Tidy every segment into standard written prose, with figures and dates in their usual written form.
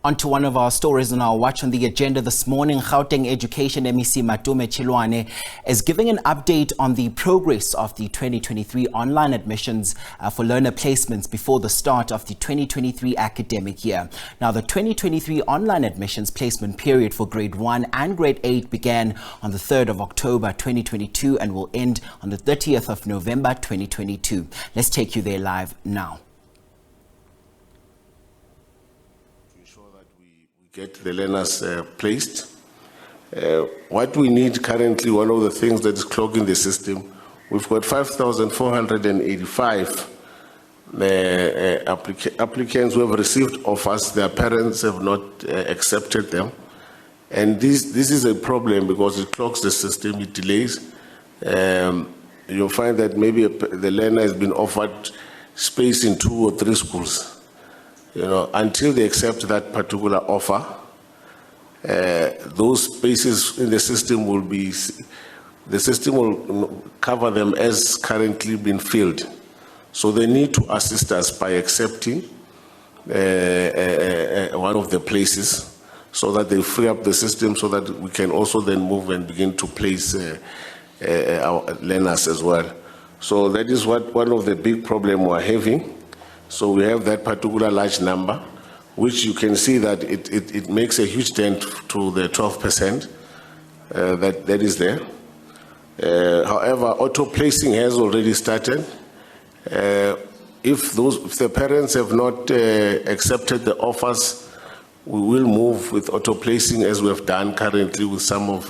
On to one of our stories on our Watch on the Agenda this morning. Gauteng Education MEC Matome Chiloane is giving an update on the progress of the 2023 online admissions for learner placements before the start of the 2023 academic year. Now, the 2023 online admissions placement period for grade 1 and grade 8 began on the 3rd of October 2022 and will end on the 30th of November 2022. Let's take you there live now. Get the learners placed. What we need currently, one of the things that is clogging the system, we've got 5,485 applicants who have received offers. Their parents have not accepted them. And this is a problem because it clogs the system, it delays. You'll find that maybe the learner has been offered space in 2 or 3 schools. Until they accept that particular offer, those spaces in the system will cover them as currently been filled. So they need to assist us by accepting one of the places so that they free up the system so that we can also then move and begin to place our learners as well. So that is one of the big problems we're having. So we have that particular large number, which you can see that it makes a huge dent to the 12% that is there. However, auto placing has already started. If the parents have not accepted the offers, we will move with auto placing as we have done currently with some of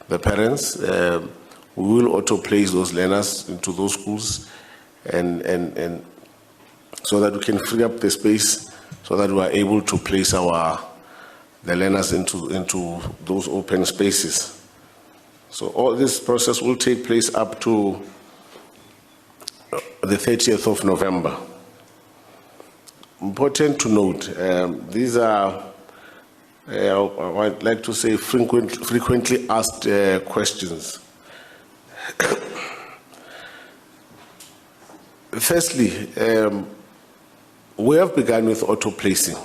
the parents. We will auto place those learners into those schools and so that we can free up the space so that we are able to place the learners into those open spaces. So all this process will take place up to the 30th of November. Important to note, these are, I'd like to say, frequently asked questions. Firstly, we have begun with auto placing,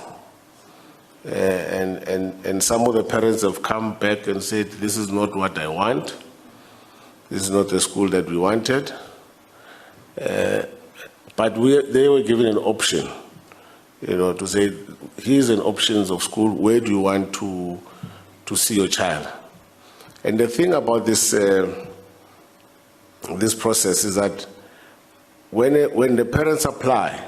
and some of the parents have come back and said, this is not what I want. This is not the school that we wanted. But they were given an option, to say, here's an options of school. Where do you want to see your child? And the thing about this process is that when the parents apply,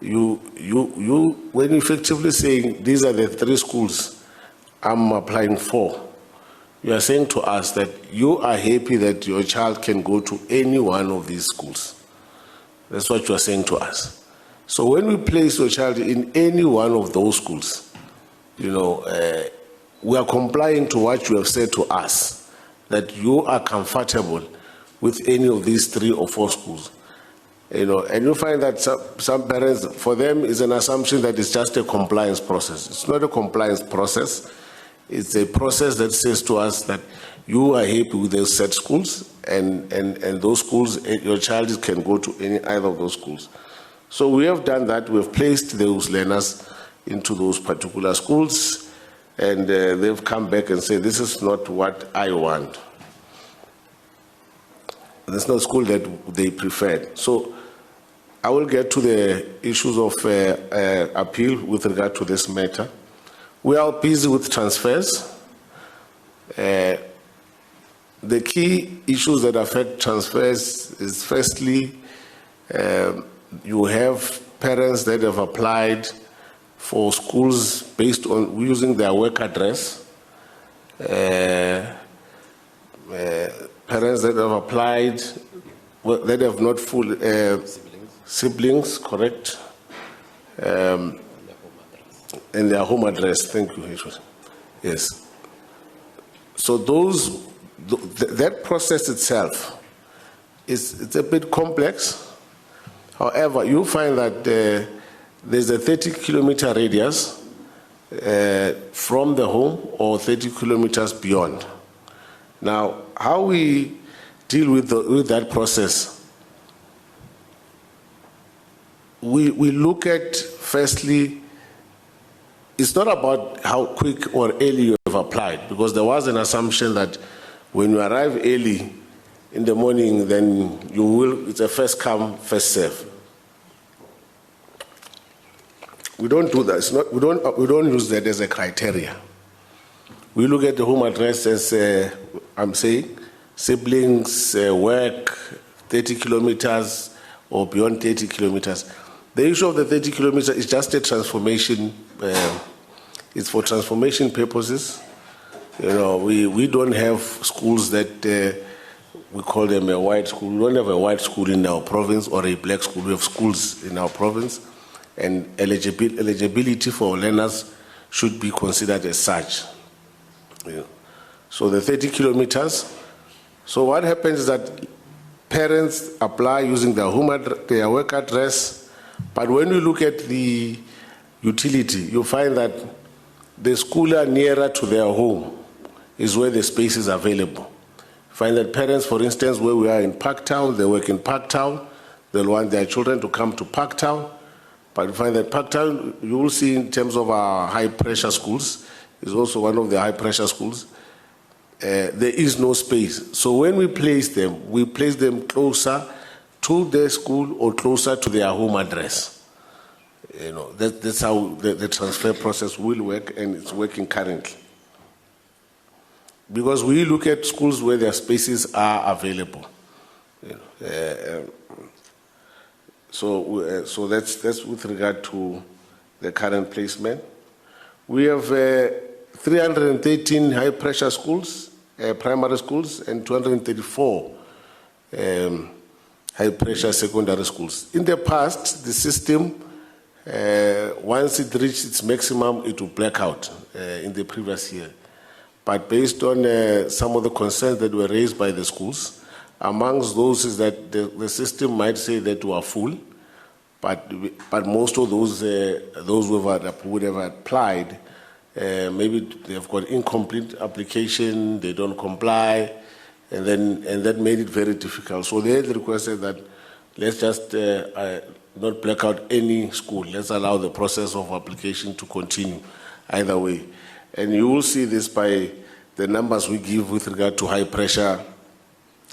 when you effectively saying these are the 3 schools I'm applying for, you are saying to us that you are happy that your child can go to any one of these schools. That's what you are saying to us. So when we place your child in any one of those schools, we are complying to what you have said to us, that you are comfortable with any of these 3 or 4 schools. And you find that some parents, for them, is an assumption that it's just a compliance process. It's not a compliance process. It's a process that says to us that you are happy with those set schools, and those schools, your child can go to either of those schools. So we have done that. We have placed those learners into those particular schools, and they've come back and said, this is not what I want. There's no school that they preferred. So I will get to the issues of appeal with regard to this matter. We are busy with transfers. The key issues that affect transfers is, firstly, you have parents that have applied for schools based on using their work address. Parents that have applied, that have not full siblings, correct, and their home address. Thank you. Yes. So that process itself it's a bit complex. However, you find that there's a 30-kilometer radius from the home or 30 kilometers beyond. Now, how we deal with that process, we look at, firstly, it's not about how quick or early you have applied, because there was an assumption that when you arrive early in the morning, then it's a first come, first serve. We don't do that. We don't use that as a criteria. We look at the home address as, I'm saying, siblings, work, 30 kilometers or beyond 30 kilometers. The issue of the 30 kilometers is just a transformation. It's for transformation purposes. You know, we don't have schools that we call them a white school. We don't have a white school in our province or a black school. We have schools in our province, and eligibility for learners should be considered as such. You know. So the 30 kilometers. So what happens is that parents apply using their their work address, but when you look at the utility, you find that the school nearer to their home is where the space is available. Find that parents, for instance, where we are in Parktown, they work in Parktown, they'll want their children to come to Parktown, but you find that Parktown, you will see in terms of our high pressure schools, is also one of the high pressure schools. There is no space. So when we place them closer to their school or closer to their home address. You know, that's how the transfer process will work, and it's working currently. Because we look at schools where their spaces are available. You know, so that's with regard to the current placement. We have 313 high pressure schools, primary schools, and 234 high pressure secondary schools. In the past, the system, once it reached its maximum, it would black out in the previous year. But based on some of the concerns that were raised by the schools, amongst those is that the system might say that we are full, but most of those who would have applied, maybe they've got incomplete application, they don't comply, and that made it very difficult. So they had requested that let's just not black out any school. Let's allow the process of application to continue either way. And you will see this by the numbers we give with regard to high pressure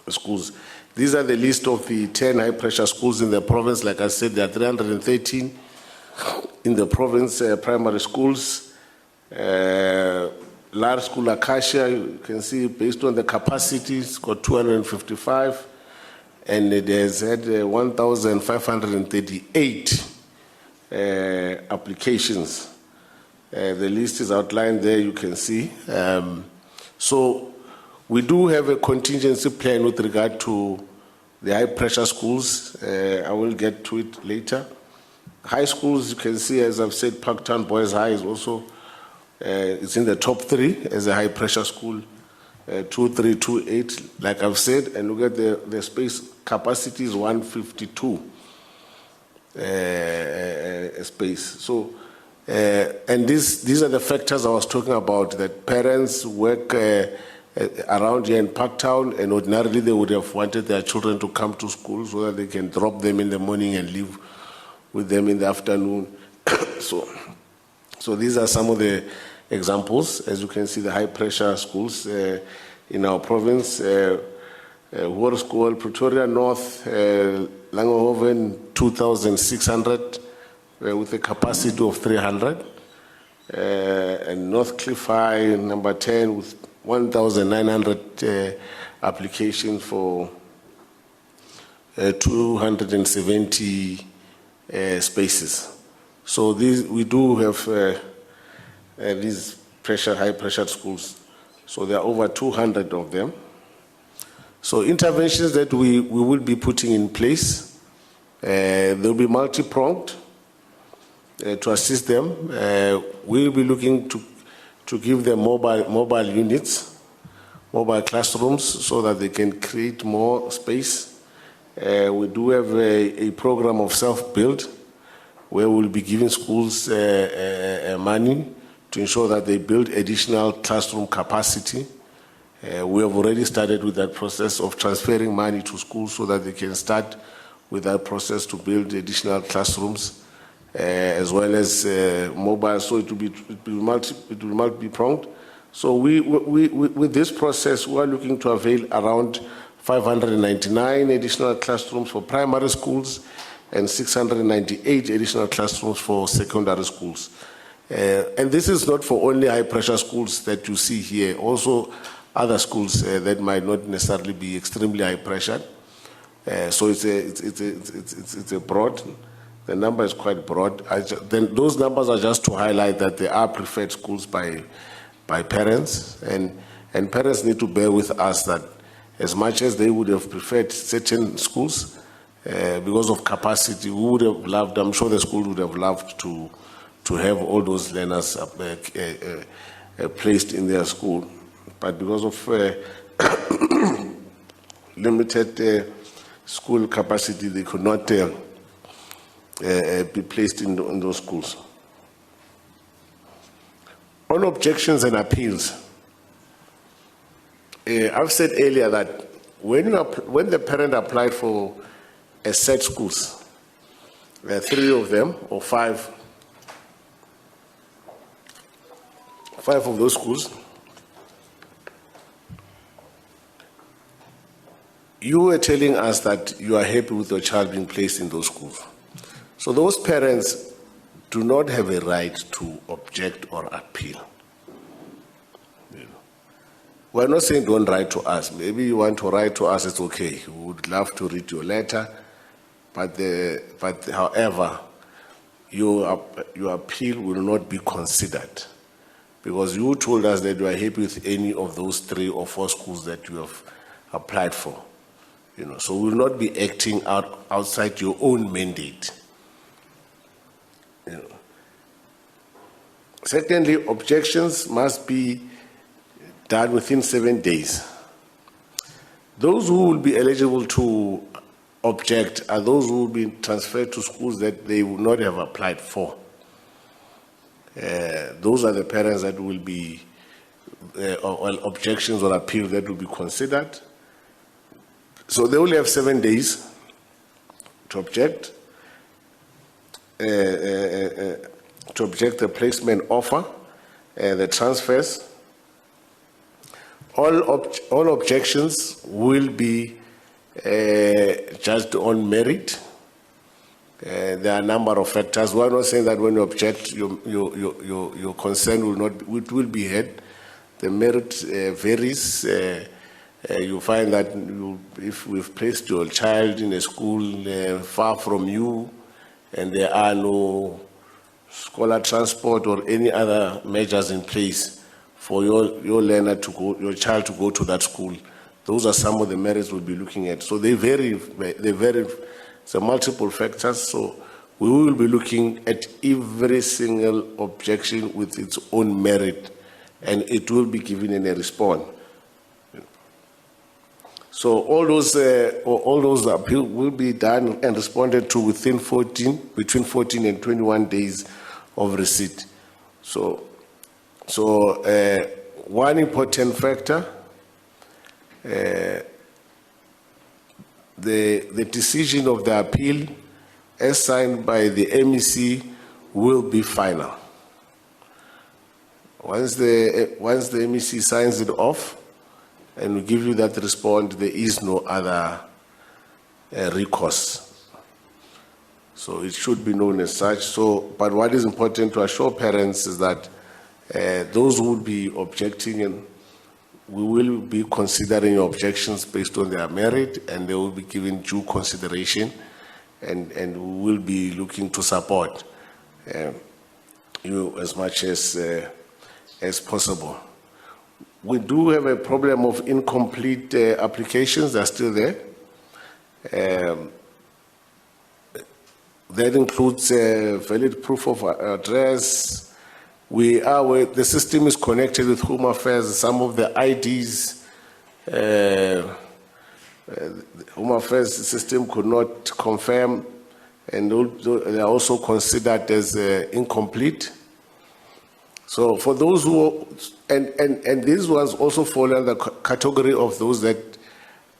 schools. These are the list of the 10 high pressure schools in the province. Like I said, there are 313 in the province, primary schools. Large school Acacia, you can see based on the capacity, it's got 255, and it has had 1,538 applications. The list is outlined there, you can see. So we do have a contingency plan with regard to the high pressure schools. I will get to it later. High schools, you can see, as I've said, Parktown Boys High is also it's in the top 3 as a high pressure school, 2328, like I've said, and look at the space capacity is 152 space. So, and these are the factors I was talking about, that parents work around here in Parktown, and ordinarily they would have wanted their children to come to school so that they can drop them in the morning and leave with them in the afternoon. So these are some of the examples. As you can see, the high pressure schools in our province, Hoër School, Pretoria North, Langehoven, 2,600 with a capacity of 300, and North Cliff High, number 10, with 1,900 applications for 270 spaces. So we do have these high pressure schools. So there are over 200 of them. So interventions that we will be putting in place, they'll be multi-pronged to assist them. We'll be looking to give them mobile units, mobile classrooms, so that they can create more space. We do have a program of self-build, where we'll be giving schools money to ensure that they build additional classroom capacity. We have already started with that process of transferring money to schools so that they can start with that process to build additional classrooms. as well as mobile, so it will multi-pronged. So with this process, we are looking to avail around 599 additional classrooms for primary schools and 698 additional classrooms for secondary schools. And this is not for only high-pressure schools that you see here, also other schools that might not necessarily be extremely high-pressured. So it's a broad. The number is quite broad. Then those numbers are just to highlight that they are preferred schools by parents, and parents need to bear with us that as much as they would have preferred certain schools because of capacity, we would have loved, I'm sure the school would have loved to have all those learners placed in their school, but because of limited school capacity, they could not be placed in those schools. On objections and appeals, I've said earlier that when the parent applied for a set schools, 3 of them or 5 of those schools, you were telling us that you are happy with your child being placed in those schools. So those parents do not have a right to object or appeal. We're not saying don't write to us. Maybe you want to write to us, it's okay. We would love to read your letter, but however, your appeal will not be considered because you told us that you are happy with any of those 3 or 4 schools that you have applied for. So we will not be acting outside your own mandate. Secondly, objections must be done within 7 days. Those who will be eligible to object are those who will be transferred to schools that they would not have applied for. Those are the parents that will be, or objections or appeals that will be considered. So they only have 7 days to object. To object the placement offer, the transfers. All objections will be judged on merit. There are a number of factors. We're not saying that when you object, your concern will will be heard. The merit varies. You find that if we've placed your child in a school far from you, and there are no scholar transport or any other measures in place for your learner to go, your child to go to that school, those are some of the merits we'll be looking at. So they vary. It's multiple factors. So we will be looking at every single objection with its own merit, and it will be given in a response. So all those appeals will be done and responded to within between 14 and 21 days of receipt. So one important factor, the decision of the appeal as signed by the MEC will be final. Once the MEC signs it off, and we give you that response, there is no other recourse. So it should be known as such. So, but what is important to assure parents is that those who will be objecting, and we will be considering your objections based on their merit, and they will be given due consideration, and we will be looking to support you as much as possible. We do have a problem of incomplete applications. They're still there. That includes valid proof of address. The system is connected with Home Affairs. Some of the IDs, Home Affairs system could not confirm, and they are also considered as incomplete. So for those who, and these ones also fall under the category of those that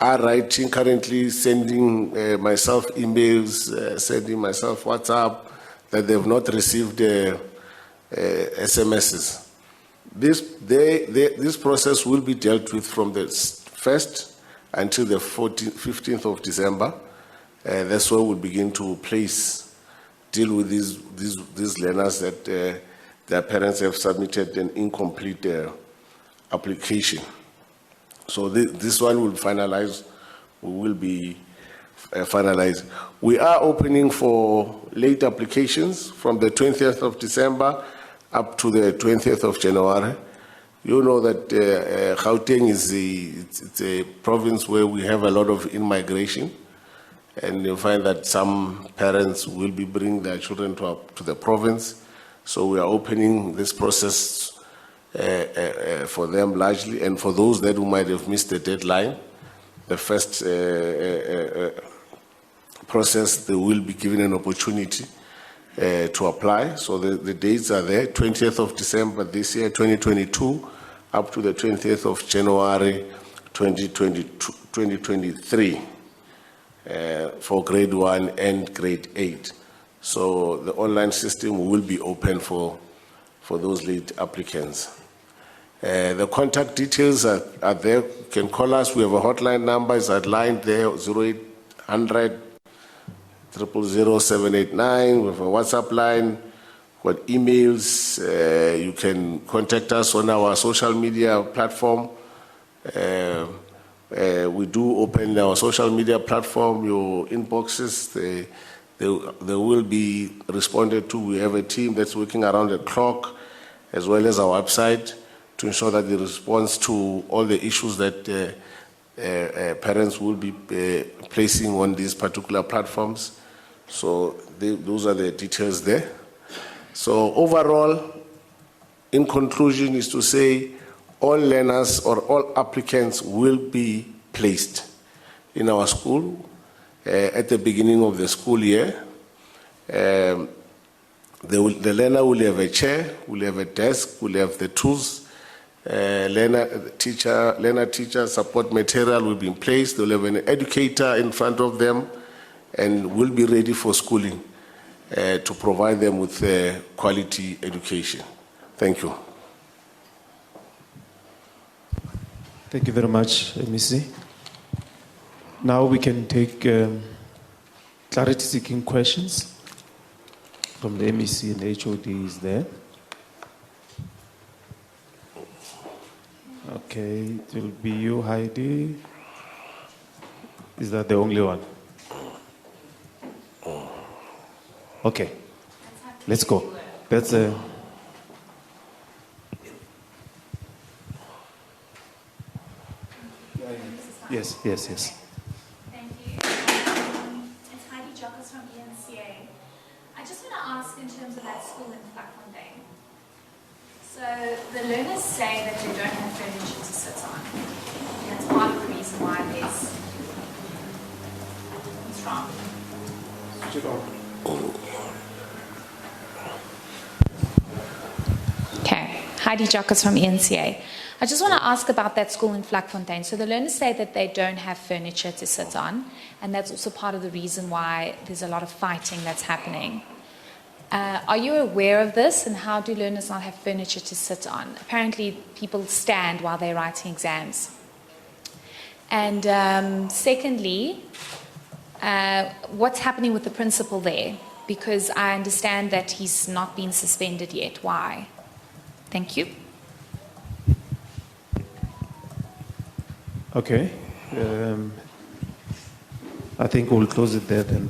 are writing currently, sending myself emails, sending myself WhatsApp, that they've not received SMSs. This process will be dealt with from the 1st until the 15th of December. That's where we'll begin to deal with these learners that their parents have submitted an incomplete application. So this one will finalize. We will be finalized. We are opening for late applications from the 20th of December up to the 20th of January. You know that Gauteng is it's a province where we have a lot of in-migration, and you'll find that some parents will be bringing their children to the province. So we are opening this process for them largely, and for those that who might have missed the deadline, the first process, they will be given an opportunity to apply. So the dates are there, 20th of December this year, 2022, up to the 20th of January 2023 for grade 1 and grade 8. So the online system will be open for those late applicants. The contact details are there. You can call us. We have a hotline number. It's outlined there, 0800 000 789. We have a WhatsApp line. We've got emails. You can contact us on our social media platform. We do open our social media platform. Your inboxes, they will be responded to. We have a team that's working around the clock, as well as our website, to ensure that the response to all the issues that parents will be placing on these particular platforms. So those are the details there. So overall, in conclusion, is to say all learners or all applicants will be placed in our school at the beginning of the school year. The learner will have a chair, will have a desk, will have the tools. Learner teacher support material will be in place. They'll have an educator in front of them and will be ready for schooling to provide them with quality education. Thank you. Thank you very much, MEC. Now we can take clarity-seeking questions from the MEC, and the HOD is there. Okay, it will be you, Heidi. Is that the only one? Okay, let's go. That's Yes. Thank you. It's Heidi Jockers from ENCA. I just want to ask in terms of that school in Vlakfontein. So the learners say that they don't have furniture to sit on. And that's part of the reason why there's... What's wrong? Okay, Heidi Jockers from ENCA. I just want to ask about that school in Vlakfontein. So the learners say that they don't have furniture to sit on, and that's also part of the reason why there's a lot of fighting that's happening. Are you aware of this, and how do learners not have furniture to sit on? Apparently, people stand while they're writing exams. And secondly, what's happening with the principal there? Because I understand that he's not been suspended yet. Why? Thank you. okay. I think we'll close it there then.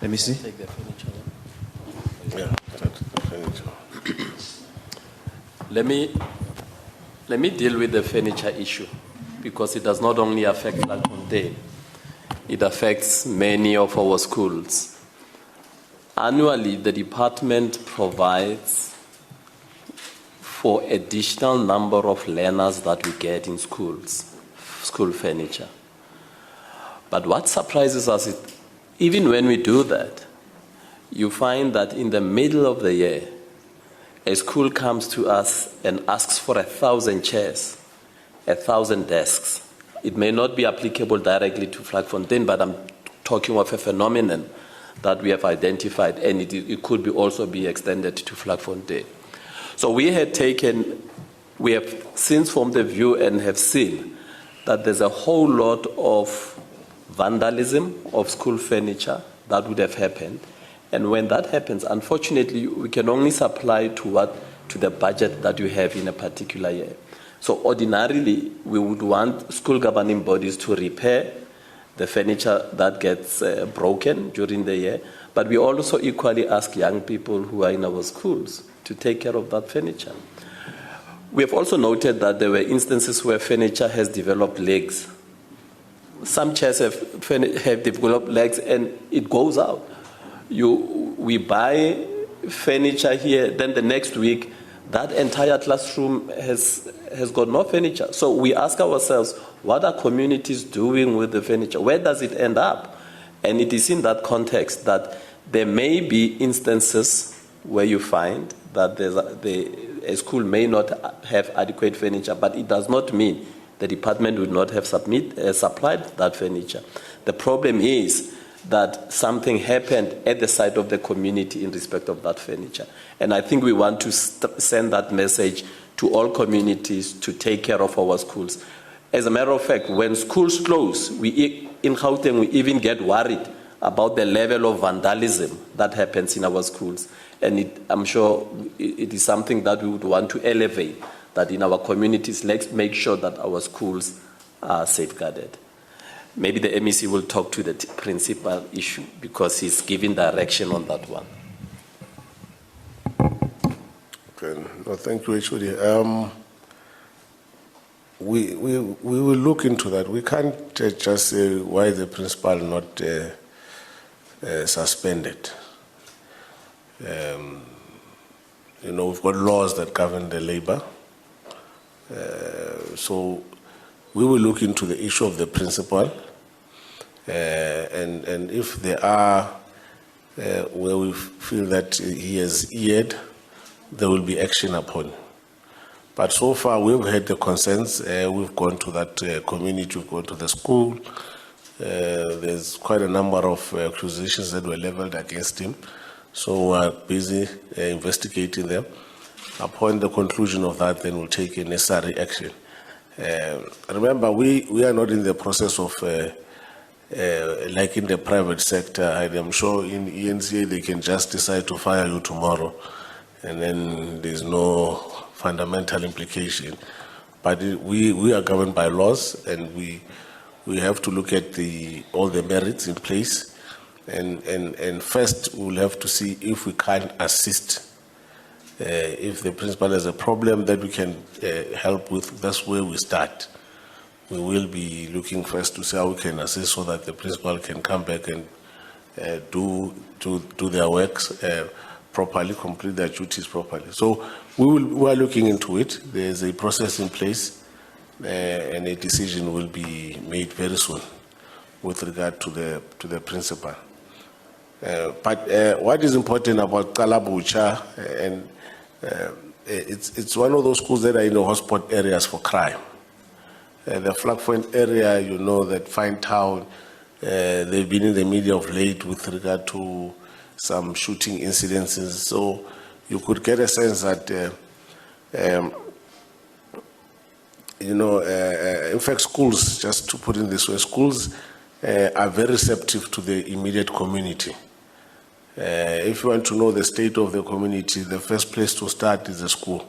Let me see. Take the furniture. Yeah, that's the furniture. Let me deal with the furniture issue, because it does not only affect Vlakfontein, it affects many of our schools. Annually, the department provides for additional number of learners that we get in schools, school furniture. But what surprises us is, even when we do that, you find that in the middle of the year, a school comes to us and asks for 1,000 chairs, 1,000 desks. It may not be applicable directly to Vlakfontein, but I'm talking of a phenomenon that we have identified, and it could also be extended to Vlakfontein. So we have since formed the view and have seen that there's a whole lot of vandalism of school furniture that would have happened. And when that happens, unfortunately, we can only supply to the budget that you have in a particular year. So ordinarily, we would want school governing bodies to repair the furniture that gets broken during the year, but we also equally ask young people who are in our schools to take care of that furniture. We have also noted that there were instances where furniture has developed legs. Some chairs have developed legs and it goes out. We buy furniture here, then the next week, that entire classroom has got no furniture. So we ask ourselves, what are communities doing with the furniture? Where does it end up? And it is in that context that there may be instances where you find that a school may not have adequate furniture, but it does not mean the department would not have supplied that furniture. The problem is that something happened at the side of the community in respect of that furniture. And I think we want to send that message to all communities to take care of our schools. As a matter of fact, when schools close, in Gauteng, we even get worried about the level of vandalism that happens in our schools. And I'm sure it is something that we would want to elevate, that in our communities, let's make sure that our schools are safeguarded. Maybe the MEC will talk to the principal issue because he's giving direction on that one. Okay. No, thank you, HOD. We will look into that. We can't just say why the principal not suspended. We've got laws that govern the labor. So we will look into the issue of the principal, and if there are where we feel that he has erred, there will be action upon. But so far, we've had the concerns. We've gone to that community, we've gone to the school. There's quite a number of accusations that were leveled against him. So we're busy investigating them. Upon the conclusion of that, then we'll take a necessary action. Remember, we are not in the process of, like in the private sector. I'm sure in ENCA they can just decide to fire you tomorrow, and then there's no fundamental implication. But we are governed by laws, and we have to look at all the merits in place, and first we'll have to see if we can assist. If the principal has a problem that we can help with, that's where we start. We will be looking first to see how we can assist so that the principal can come back and do their works properly, complete their duties properly. So we are looking into it. There's a process in place, and a decision will be made very soon with regard to the principal. But what is important about Kalabucha, and it's one of those schools that are in the hotspot areas for crime. The Vlakfontein area, that Fine Town, they've been in the media of late with regard to some shooting incidences. So you could get a sense that, in fact, schools, just to put it this way, schools are very receptive to the immediate community. If you want to know the state of the community, the first place to start is the school.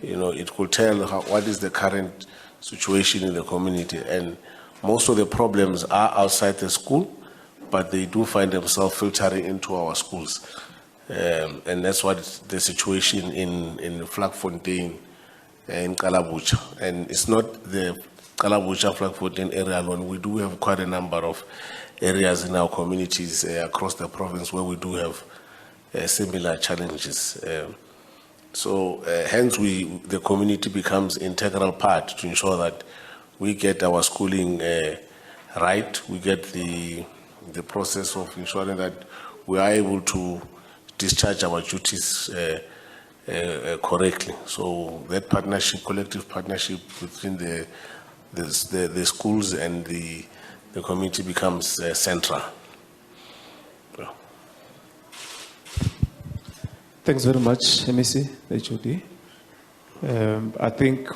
It could tell what is the current situation in the community, and most of the problems are outside the school, but they do find themselves filtering into our schools. And that's what the situation in Vlakfontein, in Kalabucha. And it's not the Kalabucha, Vlakfontein area alone. We do have quite a number of areas in our communities across the province where we do have similar challenges. So hence the community becomes integral part to ensure that we get our schooling right, we get the process of ensuring that we are able to discharge our duties correctly. So that partnership, collective partnership between the schools and the community becomes central. Yeah. Thanks very much, MEC, HOD. I think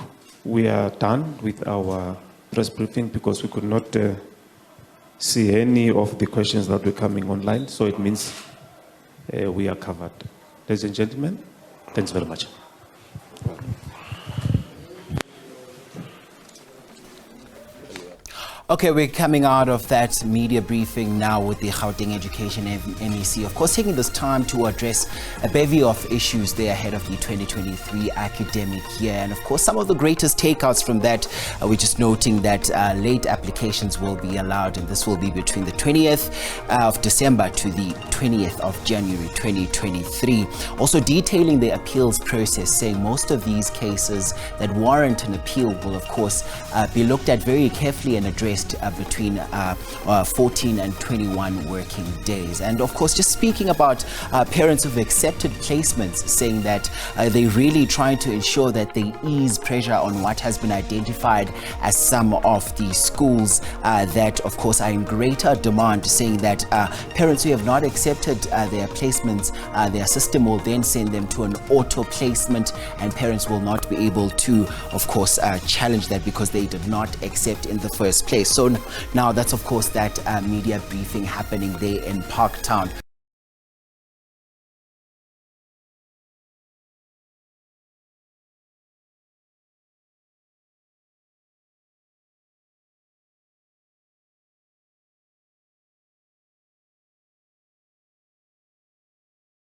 we are done with our press briefing because we could not see any of the questions that were coming online, so it means we are covered. Ladies and gentlemen, thanks very much. Okay, we're coming out of that media briefing now with the Gauteng Education MEC. Of course, taking this time to address a bevy of issues there ahead of the 2023 academic year. And of course, some of the greatest takeouts from that, we're just noting that late applications will be allowed, and this will be between the 20th of December to the 20th of January 2023. Also detailing the appeals process, saying most of these cases that warrant an appeal will, of course, be looked at very carefully and addressed between 14 and 21 working days. And of course, just speaking about parents who've accepted placements, saying that they're really trying to ensure that they ease pressure on what has been identified as some of the schools that, of course, are in greater demand, saying that parents who have not accepted their placements, their system will then send them to an auto placement, and parents will not be able to, of course, challenge that because they did not accept in the first place. So now that's, of course, that media briefing happening there in Parktown.